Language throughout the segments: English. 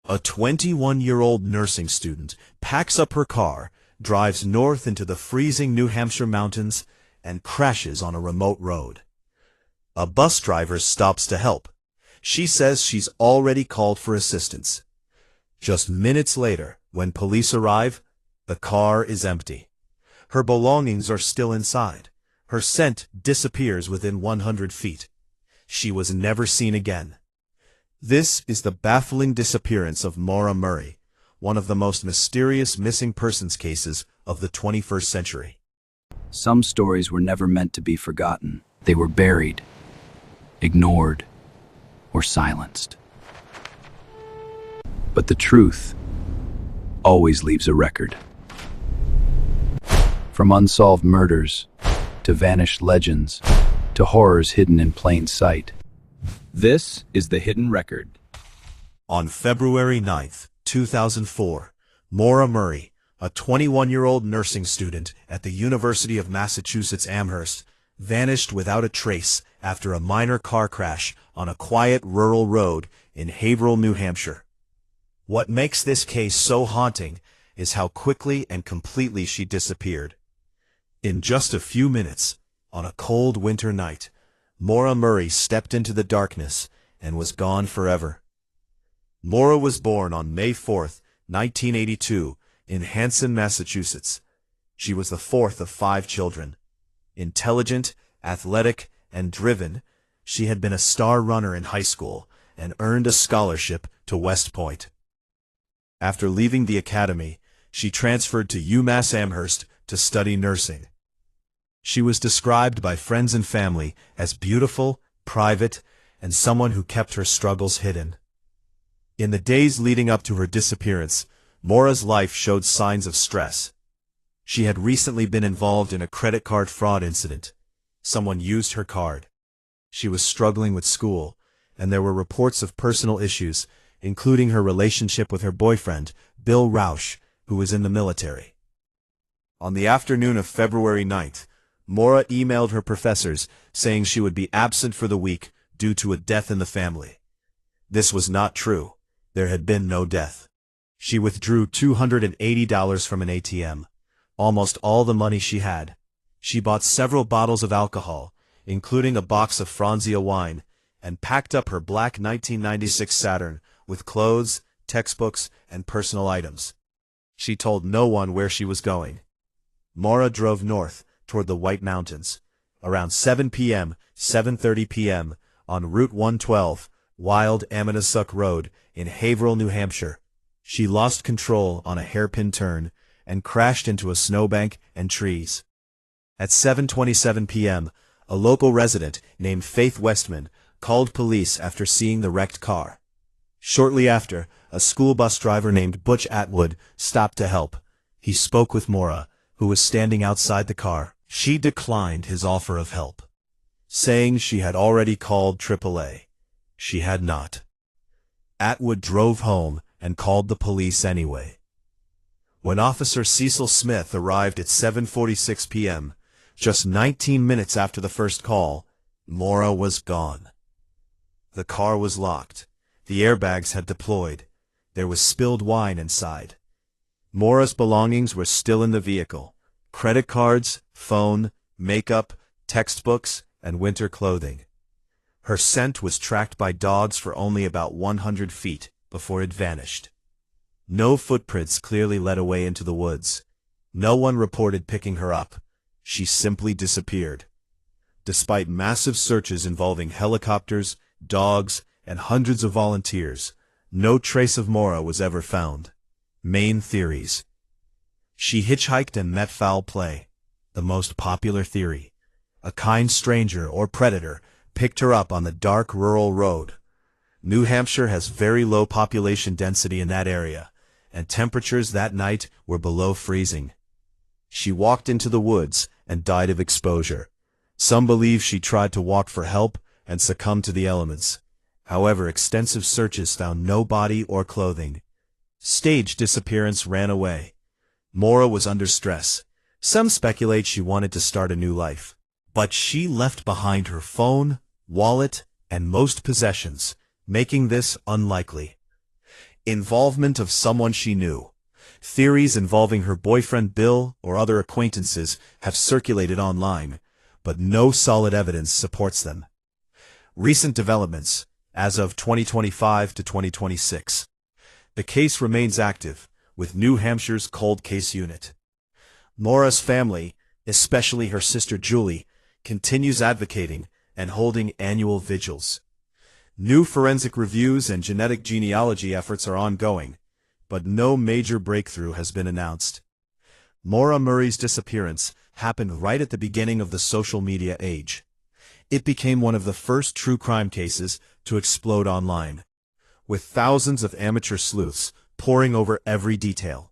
A 21-year-old nursing student packs up her car, drives north into the freezing New Hampshire mountains, and crashes on a remote road. A bus driver stops to help. She says she's already called for assistance. Just minutes later, when police arrive, the car is empty. Her belongings are still inside. Her scent disappears within 100 feet. She was never seen again. This is the baffling disappearance of Maura Murray, one of the most mysterious missing persons cases of the 21st century. Some stories were never meant to be forgotten. They were buried, ignored, or silenced. But the truth always leaves a record. From unsolved murders, to vanished legends, to horrors hidden in plain sight. This is The Hidden Record. On February 9th, 2004, Maura Murray, a 21-year-old nursing student at the University of Massachusetts Amherst, vanished without a trace after a minor car crash on a quiet rural road in Haverhill, New Hampshire. What makes this case so haunting is how quickly and completely she disappeared. In just a few minutes, on a cold winter night, Maura Murray stepped into the darkness and was gone forever. Maura was born on May 4, 1982, in Hanson, Massachusetts. She was the fourth of 5 children. Intelligent, athletic, and driven, she had been a star runner in high school and earned a scholarship to West Point. After leaving the academy, she transferred to UMass Amherst to study nursing. She was described by friends and family as beautiful, private, and someone who kept her struggles hidden. In the days leading up to her disappearance, Maura's life showed signs of stress. She had recently been involved in a credit card fraud incident. Someone used her card. She was struggling with school, and there were reports of personal issues, including her relationship with her boyfriend, Bill Rausch, who was in the military. On the afternoon of February 9th, Maura emailed her professors saying she would be absent for the week due to a death in the family. This was not true. There had been no death. She withdrew $280 from an ATM, almost all the money she had. She bought several bottles of alcohol, including a box of Franzia wine, and packed up her black 1996 Saturn with clothes, textbooks, and personal items. She told no one where she was going. Maura drove north toward the White Mountains. Around 7 p.m., 7:30 p.m., on Route 112, Wild Ammonassuck Road in Haverhill, New Hampshire, she lost control on a hairpin turn and crashed into a snowbank and trees. At 7:27 p.m., a local resident named Faith Westman called police after seeing the wrecked car. Shortly after, a school bus driver named Butch Atwood stopped to help. He spoke with Maura, who was standing outside the car. She declined his offer of help, saying she had already called AAA. She had not. Atwood drove home and called the police anyway. When Officer Cecil Smith arrived at 7:46 p.m., just 19 minutes after the first call, Maura was gone. The car was locked. The airbags had deployed. There was spilled wine inside. Maura's belongings were still in the vehicle. Credit cards, phone, makeup, textbooks, and winter clothing. Her scent was tracked by dogs for only about 100 feet before it vanished. No footprints clearly led away into the woods. No one reported picking her up. She simply disappeared. Despite massive searches involving helicopters, dogs, and hundreds of volunteers, no trace of Maura was ever found. Main theories. She hitchhiked and met foul play. The most popular theory. A kind stranger or predator picked her up on the dark rural road. New Hampshire has very low population density in that area, and temperatures that night were below freezing. She walked into the woods and died of exposure. Some believe she tried to walk for help and succumbed to the elements. However, extensive searches found no body or clothing. Staged disappearance ran away. Maura was under stress. Some speculate she wanted to start a new life. But she left behind her phone, wallet, and most possessions, making this unlikely. Involvement of someone she knew. Theories involving her boyfriend Bill or other acquaintances have circulated online, but no solid evidence supports them. Recent developments, as of 2025 to 2026. The case remains active, with New Hampshire's cold case unit. Maura's family, especially her sister Julie, continues advocating and holding annual vigils. New forensic reviews and genetic genealogy efforts are ongoing, but no major breakthrough has been announced. Maura Murray's disappearance happened right at the beginning of the social media age. It became one of the first true crime cases to explode online, with thousands of amateur sleuths poring over every detail.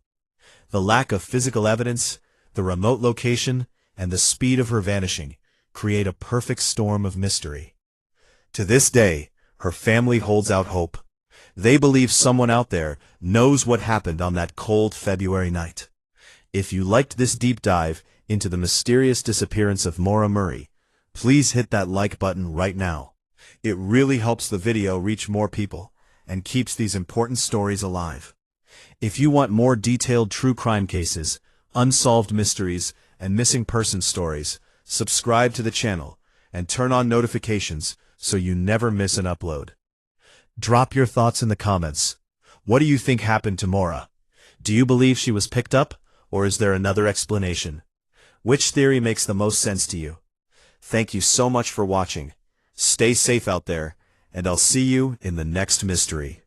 The lack of physical evidence, the remote location, and the speed of her vanishing create a perfect storm of mystery. To this day, her family holds out hope. They believe someone out there knows what happened on that cold February night. If you liked this deep dive into the mysterious disappearance of Maura Murray, please hit that like button right now. It really helps the video reach more people and keeps these important stories alive. If you want more detailed true crime cases, unsolved mysteries, and missing person stories, subscribe to the channel and turn on notifications so you never miss an upload. Drop your thoughts in the comments. What do you think happened to Maura? Do you believe she was picked up, or is there another explanation? Which theory makes the most sense to you? Thank you so much for watching. Stay safe out there, and I'll see you in the next mystery.